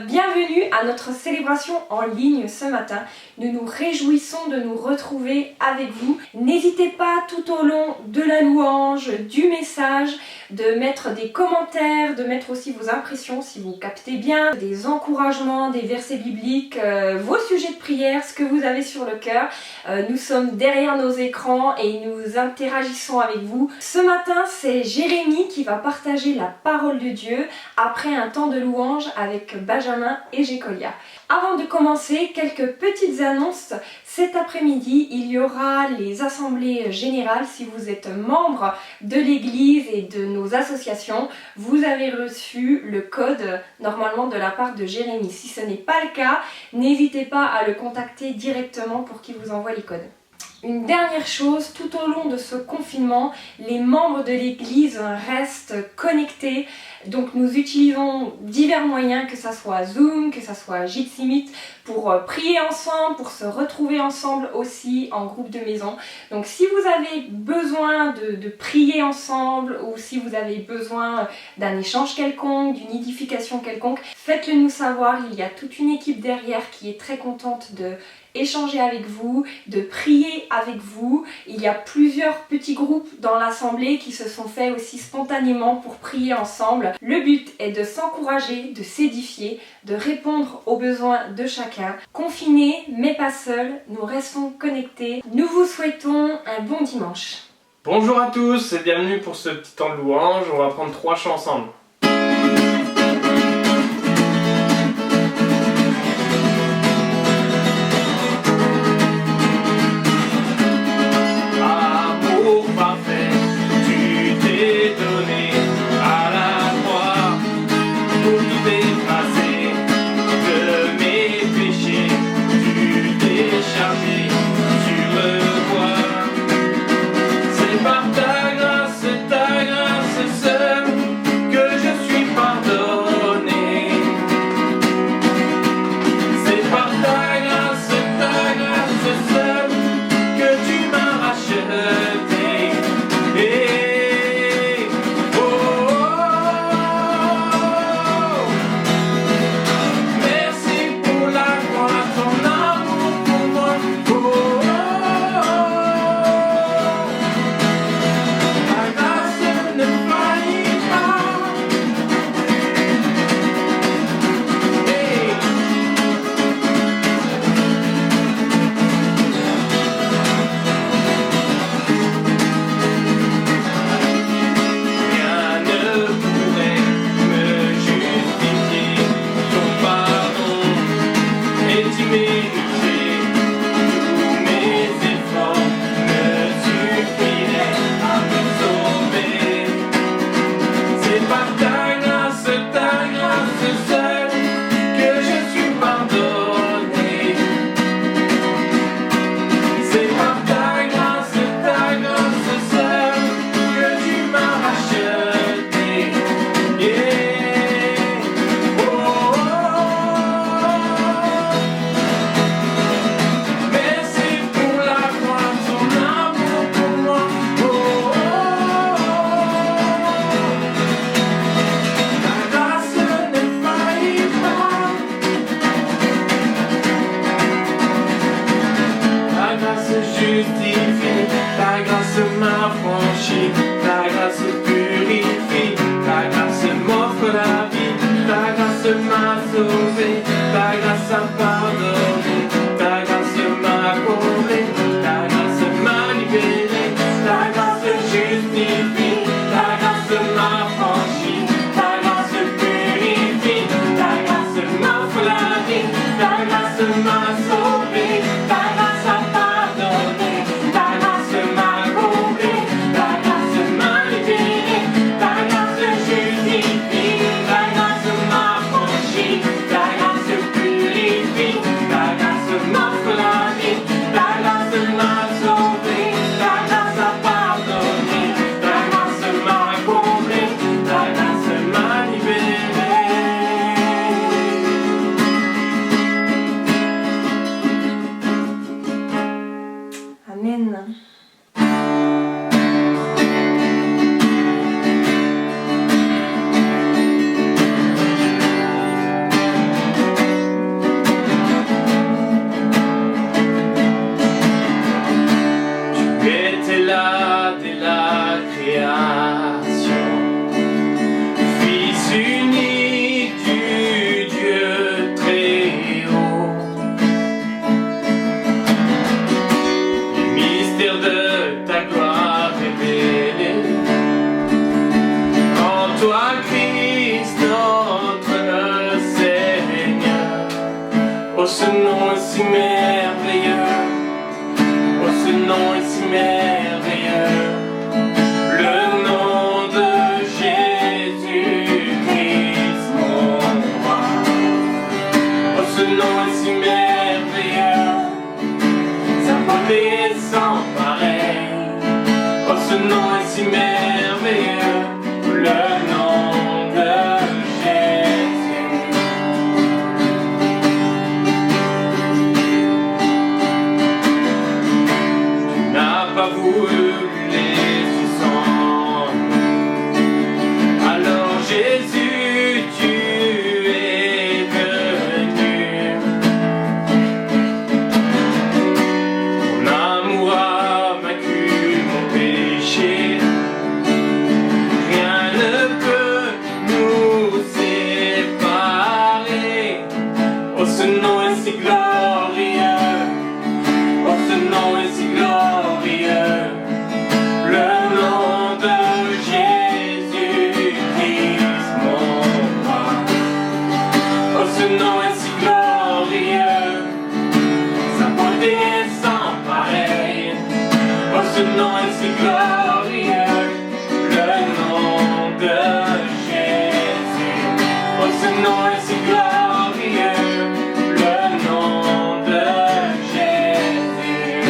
bienvenue à notre célébration en ligne ce matin. Nous nous réjouissons de nous retrouver avec vous. N'hésitez pas tout au long de la louange, du message, de mettre des commentaires, de mettre aussi vos impressions si vous captez bien, des encouragements, des versets bibliques, vos sujets de prière, ce que vous avez sur le cœur. Nous sommes derrière nos écrans et nous interagissons avec vous. Ce matin, c'est Jérémy qui va partager la parole de Dieu après un temps de louange avec Benjamin et Gécolia. Avant de commencer, quelques petites annonces. Cet après-midi, il y aura les assemblées générales. Si vous êtes membre de l'église et de nos associations, vous avez reçu le code normalement de la part de Jérémy. Si ce n'est pas le cas, n'hésitez pas à le contacter directement pour qu'il vous envoie les codes. Une dernière chose, tout au long de ce confinement, les membres de l'église restent connectés. Donc nous utilisons divers moyens, que ce soit Zoom, que ce soit Jitsi Meet, pour prier ensemble, pour se retrouver ensemble aussi en groupe de maison. Donc si vous avez besoin de prier ensemble ou si vous avez besoin d'un échange quelconque, d'une édification quelconque, faites-le nous savoir. Il y a toute une équipe derrière qui est très contente de échanger avec vous, de prier avec vous. Il y a plusieurs petits groupes dans l'assemblée qui se sont faits aussi spontanément pour prier ensemble. Le but est de s'encourager, de s'édifier, de répondre aux besoins de chacun. Confinés, mais pas seuls, nous restons connectés. Nous vous souhaitons un bon dimanche. Bonjour à tous et bienvenue pour ce petit temps de louange. On va prendre 3 chants ensemble. Ta grâce Oh, ce nom est si glorieux, le nom de Jésus.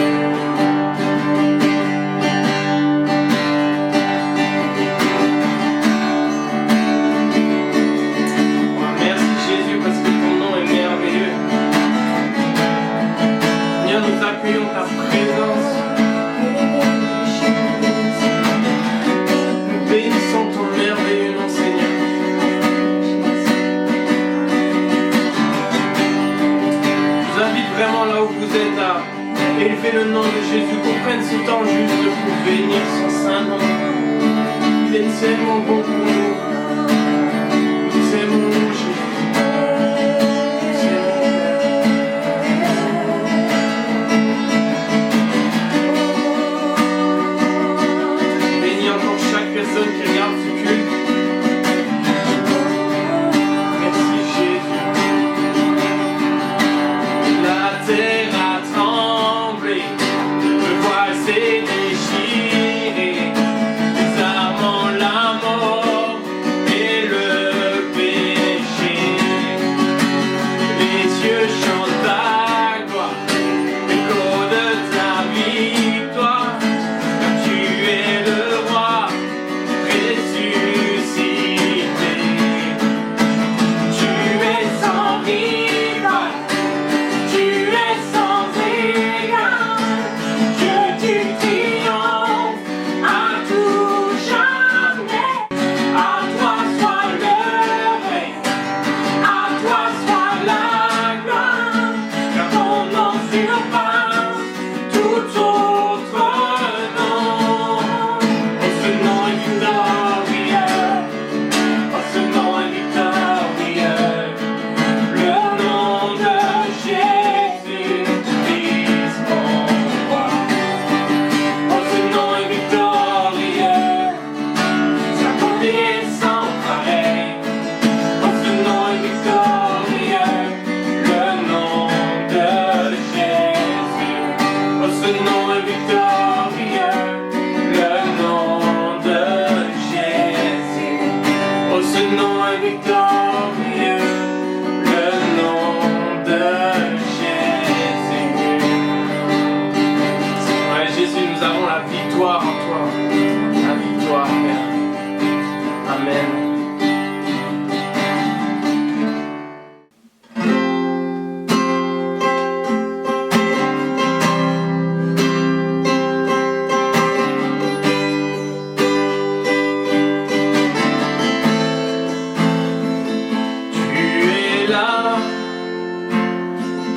Oh, merci Jésus parce que ton nom est merveilleux. Seigneur, nous accueillons ta présence. Nous bénissons ton merveilleux nom, Seigneur. Je vous invite vraiment là où vous êtes à élever le nom de Jésus, qu'on prenne ce temps juste pour bénir son saint nom. Il est tellement bon pour nous. Nous aimons Jésus. Personne qui regarde ce culte. Merci Jésus. La terre a tremblé, le voile s'est déchiré, les armes la mort et le péché. Les cieux chantent ta gloire, l'écho de ta victoire, car tu es le roi.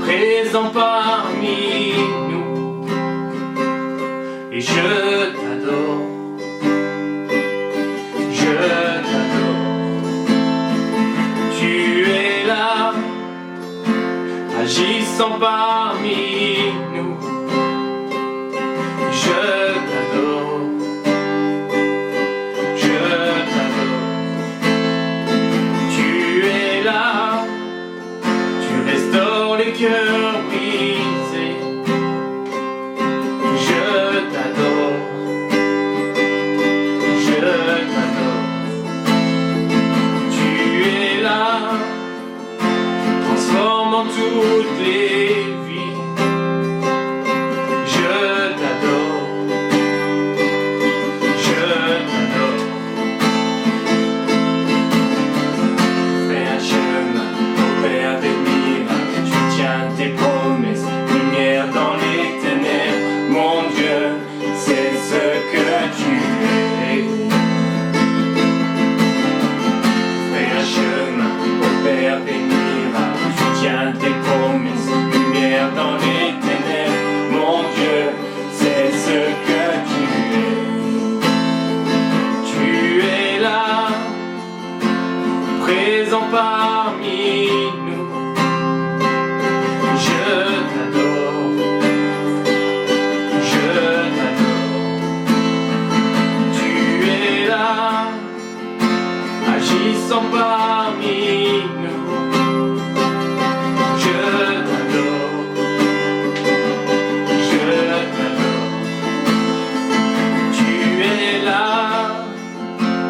Présent parmi nous, et je t'adore, je t'adore. Tu es là, agissant parmi nous, je t'adore, je t'adore. Tu es là, tu restaures les cœurs brisés, je t'adore, je t'adore. Tu es là, transformant toutes les vies, je t'adore, je t'adore. Fais un chemin, opère des miracles, tu tiens tes promesses, lumière dans les ténèbres, mon Dieu, c'est ce que tu es. Fais un chemin, opère des miracles, tu tiens tes promesses, lumière dans les ténèbres, mon Dieu, c'est ce que tu es. Tu es là, présent parmi nous, je t'adore, je t'adore. Tu es là, agissant parmi nous, je t'adore, je t'adore. Tu es là,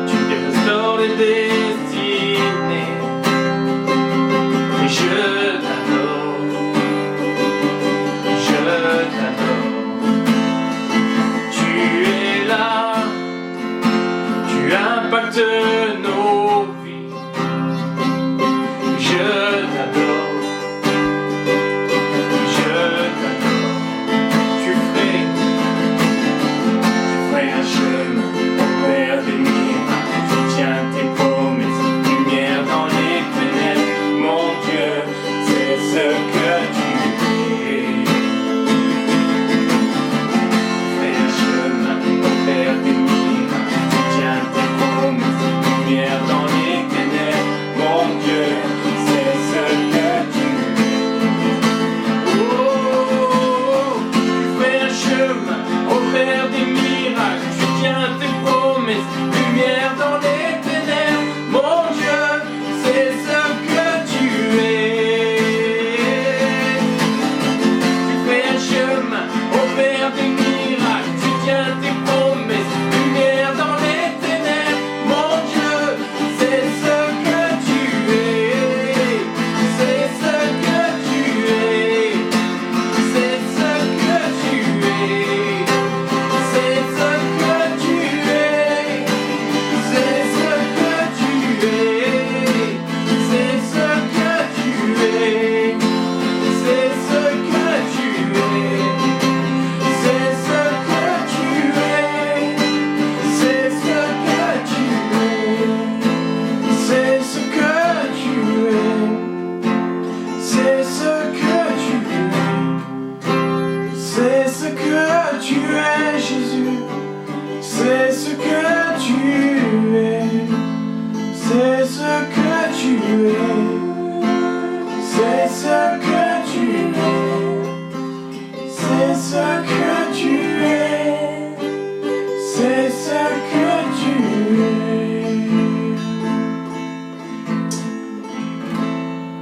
tu restaures les destinées,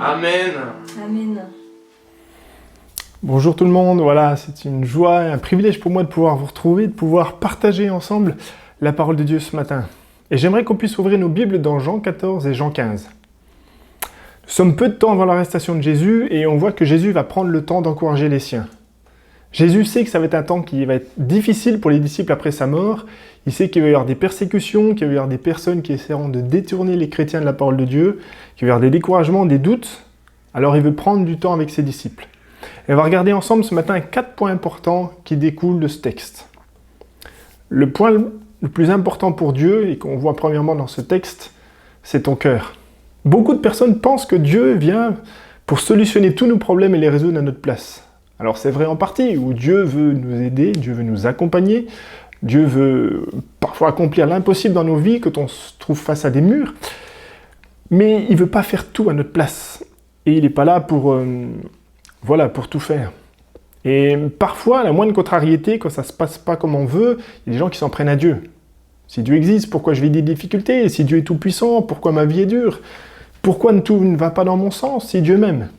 Amen. Amen. Bonjour tout le monde, voilà, c'est une joie et un privilège pour moi de pouvoir vous retrouver, de pouvoir partager ensemble la parole de Dieu ce matin. Et j'aimerais qu'on puisse ouvrir nos Bibles dans Jean 14 et Jean 15. Nous sommes peu de temps avant l'arrestation de Jésus et on voit que Jésus va prendre le temps d'encourager les siens. Jésus sait que ça va être un temps qui va être difficile pour les disciples après sa mort. Il sait qu'il va y avoir des persécutions, qu'il va y avoir des personnes qui essaieront de détourner les chrétiens de la parole de Dieu, qu'il va y avoir des découragements, des doutes. Alors il veut prendre du temps avec ses disciples. Et on va regarder ensemble ce matin 4 points importants qui découlent de ce texte. Le point le plus important pour Dieu, et qu'on voit premièrement dans ce texte, c'est ton cœur. Beaucoup de personnes pensent que Dieu vient pour solutionner tous nos problèmes et les résoudre à notre place. Alors c'est vrai en partie, où Dieu veut nous aider, Dieu veut nous accompagner, Dieu veut parfois accomplir l'impossible dans nos vies quand on se trouve face à des murs, mais il ne veut pas faire tout à notre place. Et il n'est pas là pour tout faire. Et parfois, à la moindre contrariété, quand ça ne se passe pas comme on veut, il y a des gens qui s'en prennent à Dieu. Si Dieu existe, pourquoi je vis des difficultés? Si Dieu est tout-puissant, pourquoi ma vie est dure? Pourquoi tout ne va pas dans mon sens si Dieu m'aime?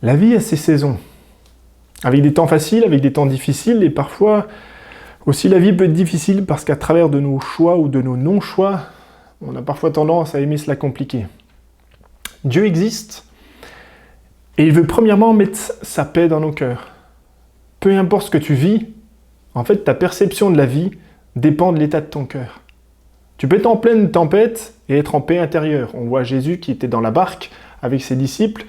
La vie a ses saisons, avec des temps faciles, avec des temps difficiles, et parfois aussi la vie peut être difficile parce qu'à travers de nos choix ou de nos non-choix, on a parfois tendance à aimer se la compliquer. Dieu existe, et il veut premièrement mettre sa paix dans nos cœurs. Peu importe ce que tu vis, en fait ta perception de la vie dépend de l'état de ton cœur. Tu peux être en pleine tempête et être en paix intérieure. On voit Jésus qui était dans la barque avec ses disciples.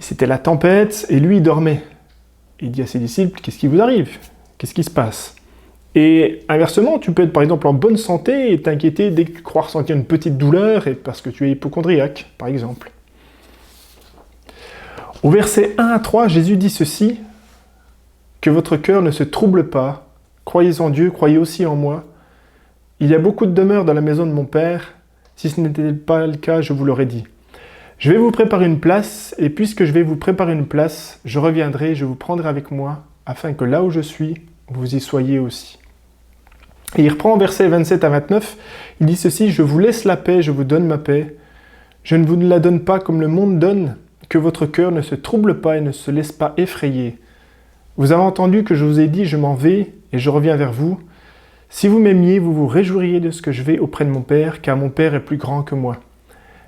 C'était la tempête et lui il dormait. Il dit à ses disciples, qu'est-ce qui vous arrive? Qu'est-ce qui se passe? Et inversement, tu peux être par exemple en bonne santé et t'inquiéter dès que tu crois ressentir une petite douleur et parce que tu es hypocondriaque, par exemple. Au verset 1 à 3, Jésus dit ceci, « Que votre cœur ne se trouble pas, croyez en Dieu, croyez aussi en moi. Il y a beaucoup de demeures dans la maison de mon Père, si ce n'était pas le cas, je vous l'aurais dit. Je vais vous préparer une place, et puisque je vais vous préparer une place, je reviendrai, je vous prendrai avec moi, afin que là où je suis, vous y soyez aussi. » Et il reprend versets 27 à 29, il dit ceci, « Je vous laisse la paix, je vous donne ma paix. Je ne vous la donne pas comme le monde donne, que votre cœur ne se trouble pas et ne se laisse pas effrayer. Vous avez entendu que je vous ai dit, je m'en vais et je reviens vers vous. Si vous m'aimiez, vous vous réjouiriez de ce que je vais auprès de mon Père, car mon Père est plus grand que moi.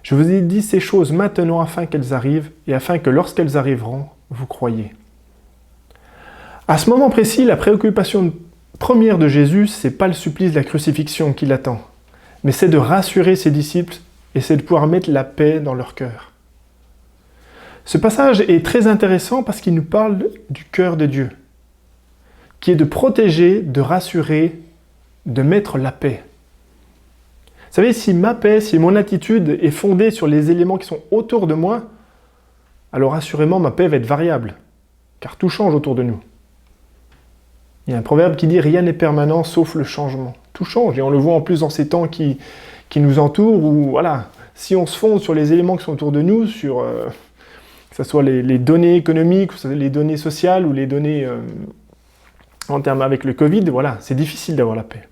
Je vous ai dit ces choses maintenant afin qu'elles arrivent, et afin que lorsqu'elles arriveront, vous croyiez. » À ce moment précis, la préoccupation première de Jésus, c'est pas le supplice de la crucifixion qui l'attend, mais c'est de rassurer ses disciples et c'est de pouvoir mettre la paix dans leur cœur. Ce passage est très intéressant parce qu'il nous parle du cœur de Dieu, qui est de protéger, de rassurer, de mettre la paix. Vous savez, si ma paix, si mon attitude est fondée sur les éléments qui sont autour de moi, alors assurément ma paix va être variable, car tout change autour de nous. Il y a un proverbe qui dit « Rien n'est permanent sauf le changement ». Tout change, et on le voit en plus dans ces temps qui nous entourent, où voilà, si on se fonde sur les éléments qui sont autour de nous, sur que ce soit les données économiques, les données sociales ou les données en termes avec le Covid, voilà, c'est difficile d'avoir la paix.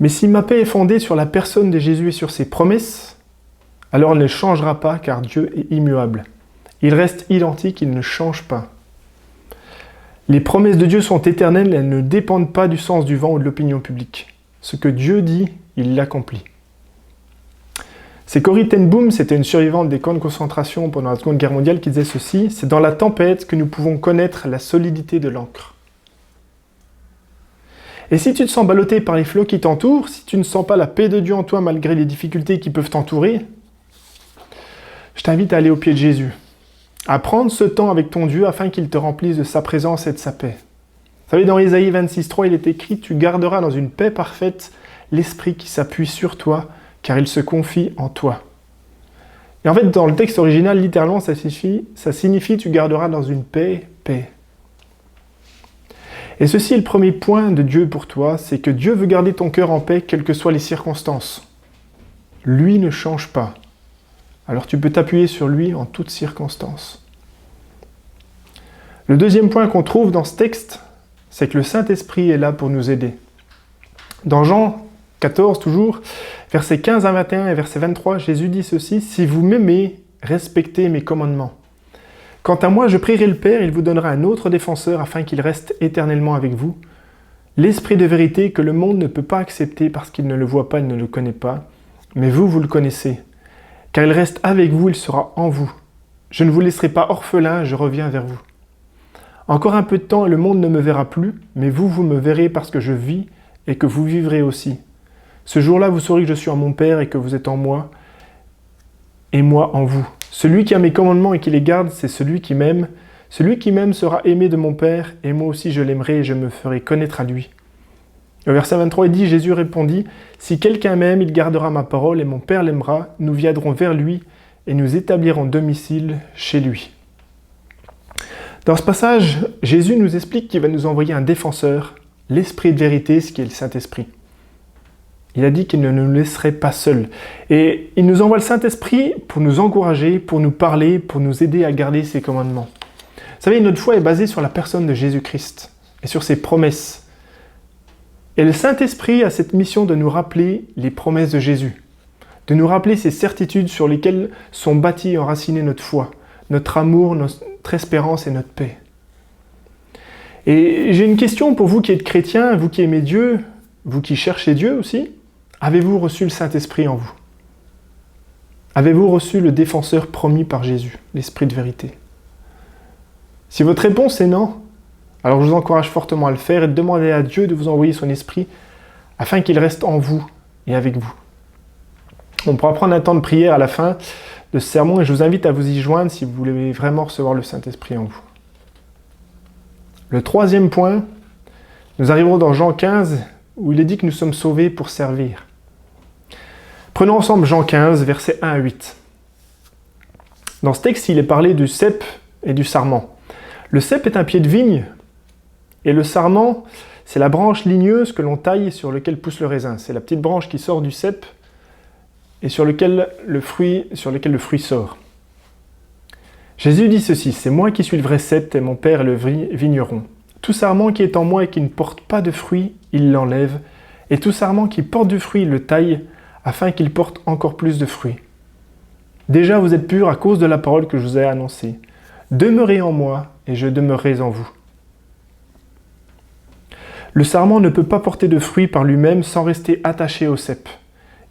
Mais si ma paix est fondée sur la personne de Jésus et sur ses promesses, alors elle ne changera pas car Dieu est immuable. Il reste identique, il ne change pas. Les promesses de Dieu sont éternelles, elles ne dépendent pas du sens du vent ou de l'opinion publique. Ce que Dieu dit, il l'accomplit. C'est Corrie ten Boom, c'était une survivante des camps de concentration pendant la Seconde Guerre mondiale, qui disait ceci, « C'est dans la tempête que nous pouvons connaître la solidité de l'ancre. » Et si tu te sens ballotté par les flots qui t'entourent, si tu ne sens pas la paix de Dieu en toi malgré les difficultés qui peuvent t'entourer, je t'invite à aller au pied de Jésus, à prendre ce temps avec ton Dieu afin qu'il te remplisse de sa présence et de sa paix. Vous savez, dans Ésaïe 26,3, il est écrit « Tu garderas dans une paix parfaite l'esprit qui s'appuie sur toi, car il se confie en toi. » Et en fait, dans le texte original, littéralement, ça signifie « Tu garderas dans une paix, paix. » Et ceci est le premier point de Dieu pour toi, c'est que Dieu veut garder ton cœur en paix, quelles que soient les circonstances. Lui ne change pas. Alors tu peux t'appuyer sur lui en toutes circonstances. Le deuxième point qu'on trouve dans ce texte, c'est que le Saint-Esprit est là pour nous aider. Dans Jean 14, toujours, Versets 15 à 21 et verset 23, Jésus dit ceci, « Si vous m'aimez, respectez mes commandements. Quant à moi, je prierai le Père, il vous donnera un autre défenseur afin qu'il reste éternellement avec vous. L'Esprit de vérité que le monde ne peut pas accepter parce qu'il ne le voit pas, il ne le connaît pas. Mais vous, vous le connaissez. Car il reste avec vous, il sera en vous. Je ne vous laisserai pas orphelin, je reviens vers vous. Encore un peu de temps, le monde ne me verra plus, mais vous, vous me verrez parce que je vis et que vous vivrez aussi. Ce jour-là, vous saurez que je suis en mon Père et que vous êtes en moi, et moi en vous. Celui qui a mes commandements et qui les garde, c'est celui qui m'aime. Celui qui m'aime sera aimé de mon Père, et moi aussi je l'aimerai et je me ferai connaître à lui. » Au verset 23, il dit, Jésus répondit, « Si quelqu'un m'aime, il gardera ma parole, et mon Père l'aimera. Nous viendrons vers lui, et nous établirons domicile chez lui. » Dans ce passage, Jésus nous explique qu'il va nous envoyer un défenseur, l'Esprit de vérité, ce qui est le Saint-Esprit. Il a dit qu'il ne nous laisserait pas seuls. Et il nous envoie le Saint-Esprit pour nous encourager, pour nous parler, pour nous aider à garder ses commandements. Vous savez, notre foi est basée sur la personne de Jésus-Christ et sur ses promesses. Et le Saint-Esprit a cette mission de nous rappeler les promesses de Jésus, de nous rappeler ces certitudes sur lesquelles sont bâties et enracinées notre foi, notre amour, notre espérance et notre paix. Et j'ai une question pour vous qui êtes chrétiens, vous qui aimez Dieu, vous qui cherchez Dieu aussi. Avez-vous reçu le Saint-Esprit en vous? Avez-vous reçu le défenseur promis par Jésus, l'Esprit de vérité? Si votre réponse est non, alors je vous encourage fortement à le faire et de demander à Dieu de vous envoyer son Esprit afin qu'il reste en vous et avec vous. On pourra prendre un temps de prière à la fin de ce sermon et je vous invite à vous y joindre si vous voulez vraiment recevoir le Saint-Esprit en vous. Le troisième point, nous arriverons dans Jean 15 où il est dit que nous sommes sauvés pour servir. Prenons ensemble Jean 15, versets 1 à 8. Dans ce texte, il est parlé du cep et du sarment. Le cep est un pied de vigne, et le sarment, c'est la branche ligneuse que l'on taille sur laquelle pousse le raisin. C'est la petite branche qui sort du cep et sur lequel le fruit sort. Jésus dit ceci, « C'est moi qui suis le vrai cep et mon Père est le vigneron. Tout sarment qui est en moi et qui ne porte pas de fruit, il l'enlève, et tout sarment qui porte du fruit, il le taille, afin qu'il porte encore plus de fruits. Déjà vous êtes purs à cause de la parole que je vous ai annoncée. Demeurez en moi, et je demeurerai en vous. » Le sarment ne peut pas porter de fruits par lui-même sans rester attaché au cep.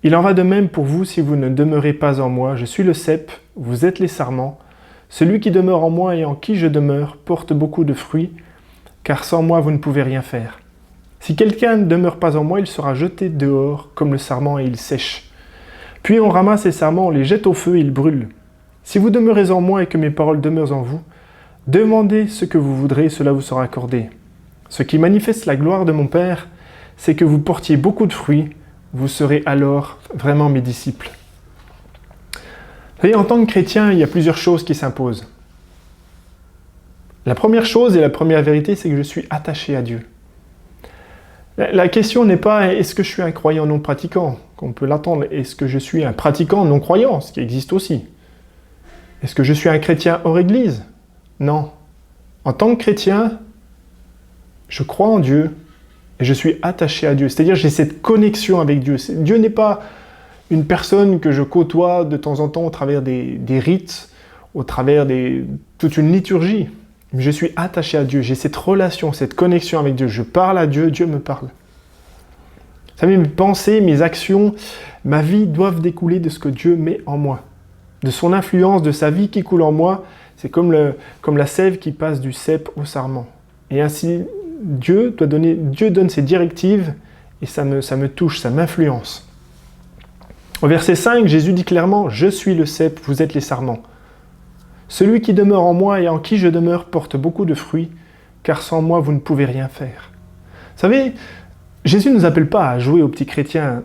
Il en va de même pour vous si vous ne demeurez pas en moi. Je suis le cep, vous êtes les sarments. Celui qui demeure en moi et en qui je demeure porte beaucoup de fruits, car sans moi vous ne pouvez rien faire. Si quelqu'un ne demeure pas en moi, il sera jeté dehors comme le sarment et il sèche. Puis on ramasse les sarments, on les jette au feu et ils brûlent. Si vous demeurez en moi et que mes paroles demeurent en vous, demandez ce que vous voudrez, cela vous sera accordé. Ce qui manifeste la gloire de mon Père, c'est que vous portiez beaucoup de fruits, vous serez alors vraiment mes disciples. Vous savez, en tant que chrétien, il y a plusieurs choses qui s'imposent. La première chose et la première vérité, c'est que je suis attaché à Dieu. La question n'est pas est-ce que je suis un croyant non pratiquant, qu'on peut l'attendre, est-ce que je suis un pratiquant non croyant, ce qui existe aussi. Est-ce que je suis un chrétien hors Église? Non. En tant que chrétien, je crois en Dieu et je suis attaché à Dieu. C'est-à-dire j'ai cette connexion avec Dieu. Dieu n'est pas une personne que je côtoie de temps en temps au travers des rites, au travers toute une liturgie. Mais je suis attaché à Dieu. J'ai cette relation, cette connexion avec Dieu. Je parle à Dieu, Dieu me parle. Vous savez, mes pensées, mes actions, ma vie doivent découler de ce que Dieu met en moi. De son influence, de sa vie qui coule en moi. C'est comme la sève qui passe du cep au sarment. Et ainsi, Dieu donne ses directives et ça me touche, ça m'influence. Au verset 5, Jésus dit clairement « Je suis le cep, vous êtes les sarments. Celui qui demeure en moi et en qui je demeure porte beaucoup de fruits, car sans moi vous ne pouvez rien faire. » Vous savez, Jésus ne nous appelle pas à jouer aux petits chrétiens.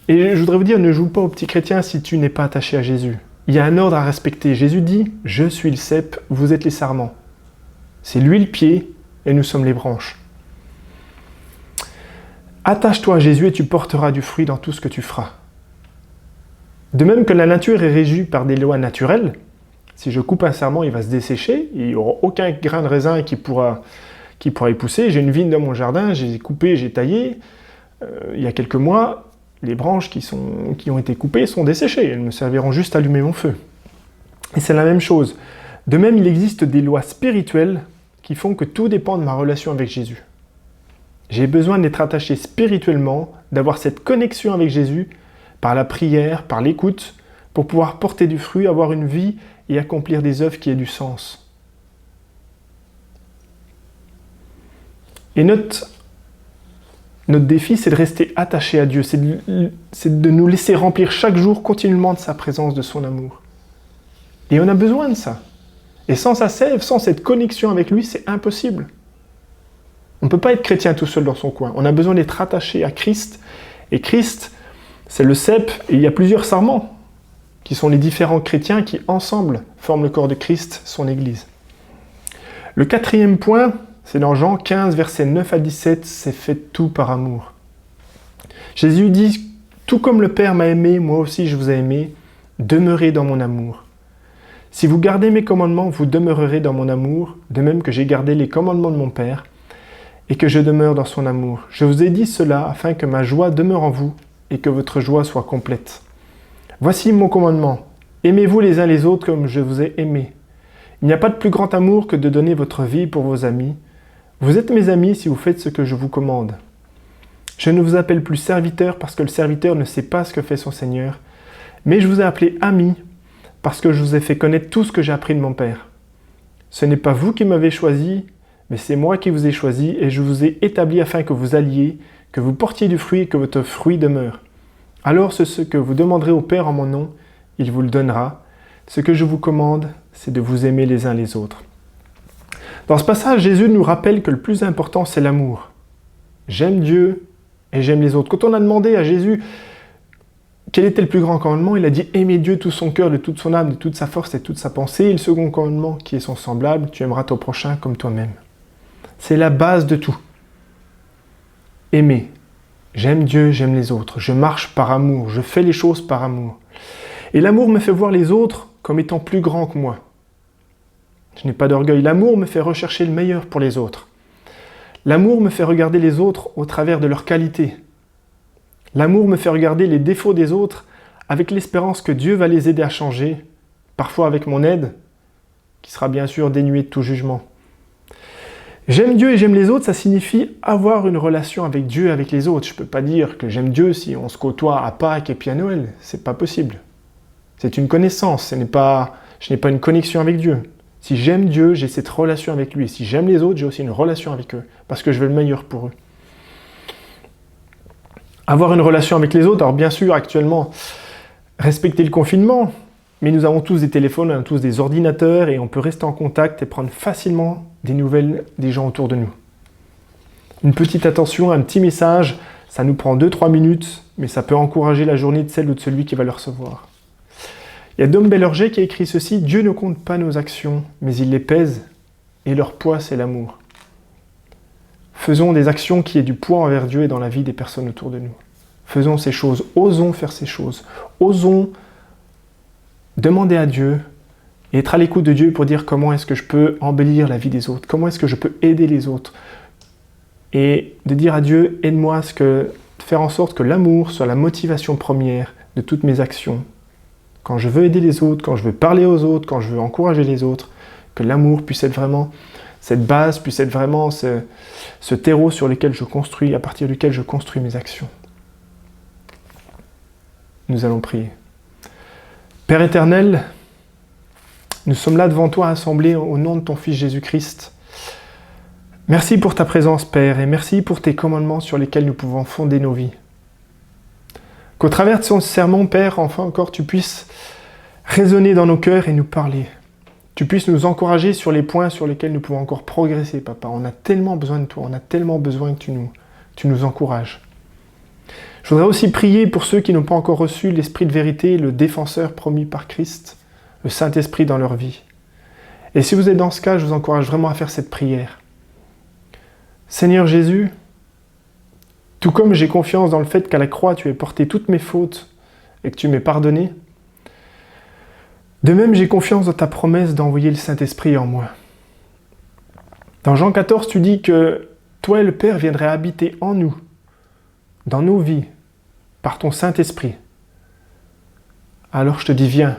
Et je voudrais vous dire, ne joue pas aux petits chrétiens si tu n'es pas attaché à Jésus. Il y a un ordre à respecter. Jésus dit « Je suis le cep, vous êtes les sarments. » C'est lui le pied et nous sommes les branches. Attache-toi à Jésus et tu porteras du fruit dans tout ce que tu feras. De même que la nature est régie par des lois naturelles, si je coupe un sarment, il va se dessécher, il n'y aura aucun grain de raisin qui pourra y pousser. J'ai une vigne dans mon jardin, j'ai coupé, j'ai taillé il y a quelques mois, les branches qui ont été coupées sont desséchées, elles me serviront juste à allumer mon feu. Et c'est la même chose. De même, il existe des lois spirituelles qui font que tout dépend de ma relation avec Jésus. J'ai besoin d'être attaché spirituellement, d'avoir cette connexion avec Jésus, par la prière, par l'écoute, pour pouvoir porter du fruit, avoir une vie et accomplir des œuvres qui aient du sens. Et notre défi, c'est de rester attaché à Dieu, c'est de nous laisser remplir chaque jour continuellement de sa présence, de son amour. Et on a besoin de ça. Et sans sa sève, sans cette connexion avec lui, c'est impossible. On ne peut pas être chrétien tout seul dans son coin. On a besoin d'être attaché à Christ. Et Christ, c'est le cep, et il y a plusieurs sarments, qui sont les différents chrétiens qui, ensemble, forment le corps de Christ, son Église. Le 4e point, c'est dans Jean 15, versets 9 à 17, c'est « Faites tout par amour ». Jésus dit « Tout comme le Père m'a aimé, moi aussi je vous ai aimé, demeurez dans mon amour. Si vous gardez mes commandements, vous demeurerez dans mon amour, de même que j'ai gardé les commandements de mon Père, et que je demeure dans son amour. Je vous ai dit cela afin que ma joie demeure en vous, et que votre joie soit complète. Voici mon commandement, aimez-vous les uns les autres comme je vous ai aimés. Il n'y a pas de plus grand amour que de donner votre vie pour vos amis. Vous êtes mes amis si vous faites ce que je vous commande. Je ne vous appelle plus serviteur parce que le serviteur ne sait pas ce que fait son Seigneur, mais je vous ai appelé ami parce que je vous ai fait connaître tout ce que j'ai appris de mon Père. Ce n'est pas vous qui m'avez choisi, mais c'est moi qui vous ai choisi et je vous ai établi afin que vous alliez, que vous portiez du fruit et que votre fruit demeure. Alors ce que vous demanderez au Père en mon nom, il vous le donnera. Ce que je vous commande, c'est de vous aimer les uns les autres. Dans ce passage, Jésus nous rappelle que le plus important, c'est l'amour. J'aime Dieu et j'aime les autres. Quand on a demandé à Jésus quel était le plus grand commandement, il a dit « Aimer Dieu de tout son cœur, de toute son âme, de toute sa force et de toute sa pensée. » Et le second commandement, qui est son semblable, « Tu aimeras ton prochain comme toi-même. » C'est la base de tout. Aimer. J'aime Dieu, j'aime les autres. Je marche par amour, je fais les choses par amour. Et l'amour me fait voir les autres comme étant plus grands que moi. Je n'ai pas d'orgueil. L'amour me fait rechercher le meilleur pour les autres. L'amour me fait regarder les autres au travers de leurs qualités. L'amour me fait regarder les défauts des autres avec l'espérance que Dieu va les aider à changer, parfois avec mon aide, qui sera bien sûr dénuée de tout jugement. J'aime Dieu et j'aime les autres, ça signifie avoir une relation avec Dieu et avec les autres. Je ne peux pas dire que j'aime Dieu si on se côtoie à Pâques et puis à Noël. C'est pas possible. C'est une connaissance, je n'ai pas une connexion avec Dieu. Si j'aime Dieu, j'ai cette relation avec lui. Si j'aime les autres, j'ai aussi une relation avec eux, parce que je veux le meilleur pour eux. Avoir une relation avec les autres, alors bien sûr, actuellement, respecter le confinement, mais nous avons tous des téléphones, on a tous des ordinateurs, et on peut rester en contact et prendre facilement des nouvelles des gens autour de nous. Une petite attention, un petit message, ça nous prend 2-3 minutes, mais ça peut encourager la journée de celle ou de celui qui va le recevoir. Il y a Dom Bellerger qui a écrit ceci « Dieu ne compte pas nos actions, mais il les pèse, et leur poids, c'est l'amour. » Faisons des actions qui aient du poids envers Dieu et dans la vie des personnes autour de nous. Faisons ces choses, osons faire ces choses, osons demander à Dieu et être à l'écoute de Dieu pour dire comment est-ce que je peux embellir la vie des autres, comment est-ce que je peux aider les autres. Et de dire à Dieu, aide-moi de faire en sorte que l'amour soit la motivation première de toutes mes actions. Quand je veux aider les autres, quand je veux parler aux autres, quand je veux encourager les autres, que l'amour puisse être vraiment cette base, puisse être vraiment ce terreau sur lequel je construis, à partir duquel je construis mes actions. Nous allons prier. Père éternel, nous sommes là devant toi assemblés au nom de ton Fils Jésus-Christ. Merci pour ta présence, Père, et merci pour tes commandements sur lesquels nous pouvons fonder nos vies. Qu'au travers de son sermon, Père, enfin encore, tu puisses résonner dans nos cœurs et nous parler. Tu puisses nous encourager sur les points sur lesquels nous pouvons encore progresser, Papa. On a tellement besoin de toi, on a tellement besoin que tu nous encourages. Je voudrais aussi prier pour ceux qui n'ont pas encore reçu l'Esprit de vérité, le défenseur promis par Christ, le Saint-Esprit dans leur vie. Et si vous êtes dans ce cas, je vous encourage vraiment à faire cette prière. Seigneur Jésus, tout comme j'ai confiance dans le fait qu'à la croix, tu aies porté toutes mes fautes et que tu m'aies pardonné, de même, j'ai confiance dans ta promesse d'envoyer le Saint-Esprit en moi. Dans Jean 14, tu dis que toi et le Père viendraient habiter en nous, dans nos vies, par ton Saint-Esprit. Alors je te dis, viens.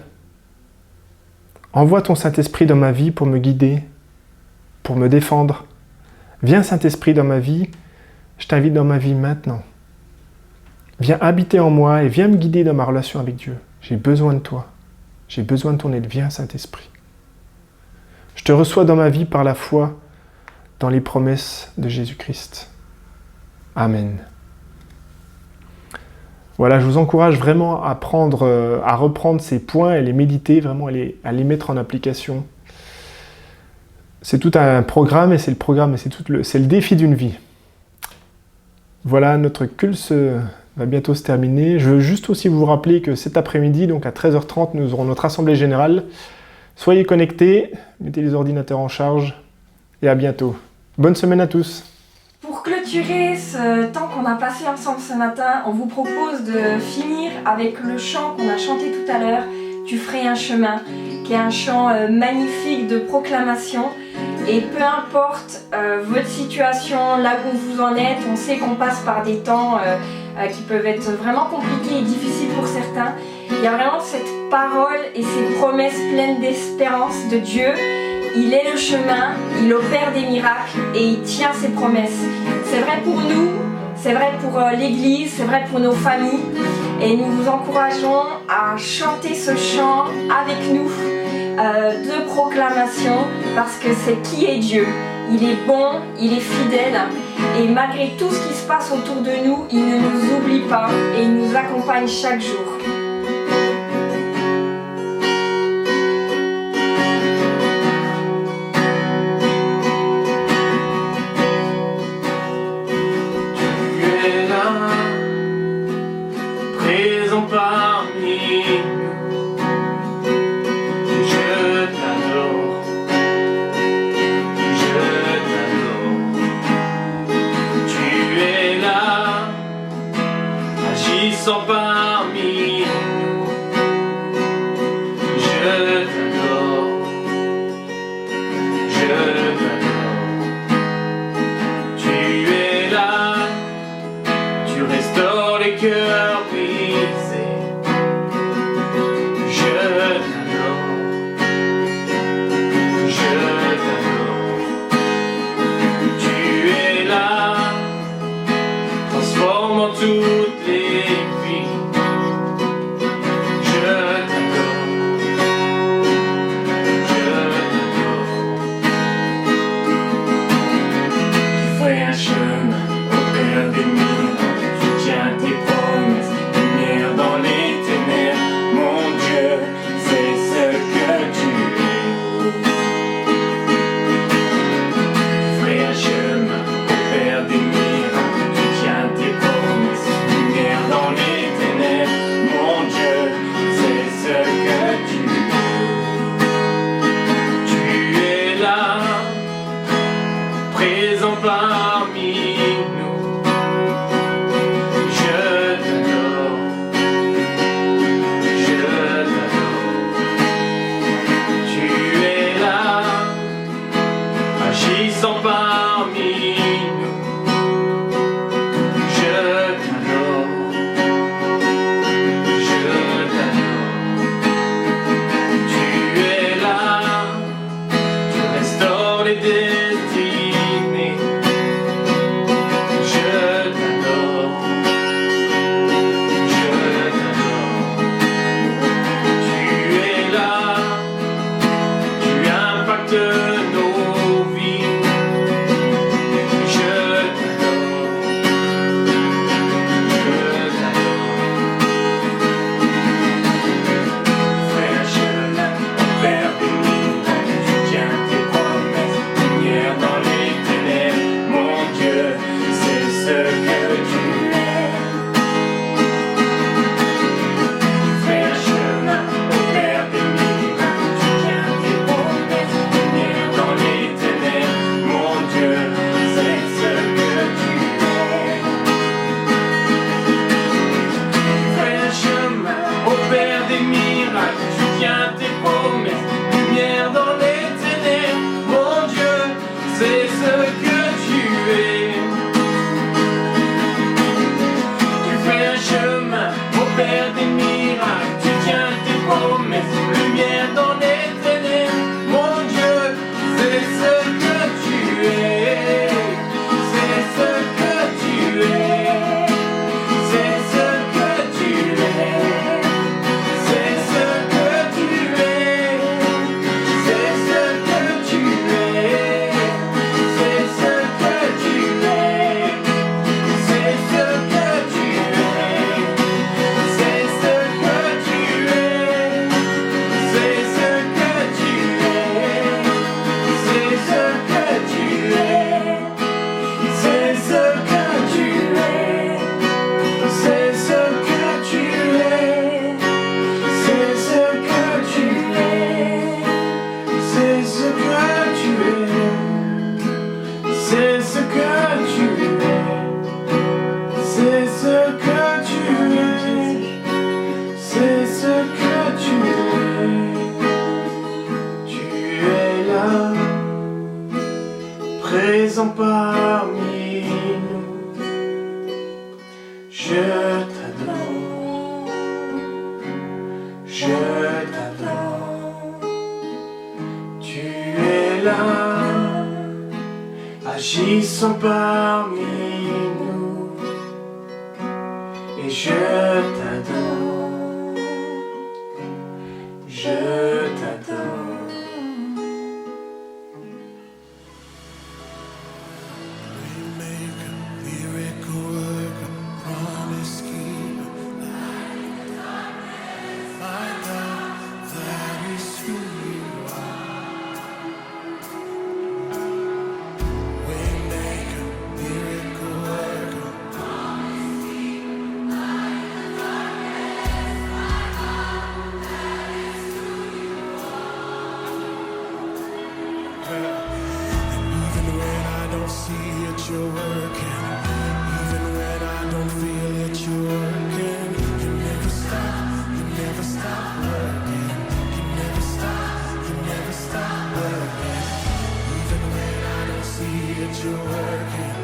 Envoie ton Saint-Esprit dans ma vie pour me guider, pour me défendre. Viens Saint-Esprit dans ma vie, je t'invite dans ma vie maintenant. Viens habiter en moi et viens me guider dans ma relation avec Dieu. J'ai besoin de toi. J'ai besoin de ton aide. Viens Saint-Esprit. Je te reçois dans ma vie par la foi dans les promesses de Jésus-Christ. Amen. Voilà, je vous encourage vraiment à reprendre ces points et les méditer, vraiment à les mettre en application. C'est tout un programme et c'est le défi d'une vie. Voilà, notre culte va bientôt se terminer. Je veux juste aussi vous rappeler que cet après-midi, donc à 13h30, nous aurons notre assemblée générale. Soyez connectés, mettez les ordinateurs en charge et à bientôt. Bonne semaine à tous. Pour clôturer ce temps qu'on a passé ensemble ce matin, on vous propose de finir avec le chant qu'on a chanté tout à l'heure, « Tu ferais un chemin », qui est un chant magnifique de proclamation. Et peu importe votre situation, là où vous en êtes, on sait qu'on passe par des temps qui peuvent être vraiment compliqués et difficiles pour certains. Il y a vraiment cette parole et ces promesses pleines d'espérance de Dieu. Il est le chemin, il opère des miracles et il tient ses promesses. C'est vrai pour nous, c'est vrai pour l'Église, c'est vrai pour nos familles. Et nous vous encourageons à chanter ce chant avec nous de proclamation parce que c'est qui est Dieu. Il est bon, il est fidèle et malgré tout ce qui se passe autour de nous, il ne nous oublie pas et il nous accompagne chaque jour. Parmi nous, je t'adore, tu es là, agissant parmi nous, je t'adore, tu es là, tu restaures les cœurs brisés. Toutes les vies. tiens tes miracles, tu tiens tes promesses, lumière dans les ténèbres. Mon Dieu, c'est ce que tu es, c'est ce que tu es, c'est ce que tu es, c'est ce que tu es, c'est ce que tu es, c'est ce que tu es, c'est ce que tu es, c'est ce que tu es, c'est ce que tu es, c'est ce que tu es, c'est ce que tu es, c'est ce que tu es, c'est ce que tu es, c'est ce que tu es, c'est ce que tu es, c'est ce que tu es, c'est ce que tu es. Tu es là, présent parmi nous. Je t'adore, je t'adore. Tu es là, agissant parmi nous. Et je t'adore, je t'adore. Waymaker, miracle worker, promise keeper, light in darkness. My God, that is who you are. Waymaker, miracle worker, promise keeper, light in darkness. My God, that is who you are. Even when I don't see it, you're working. Even when I don't feel it, you're working. You never stop working. You never stop working. Even when I don't see it, you're working.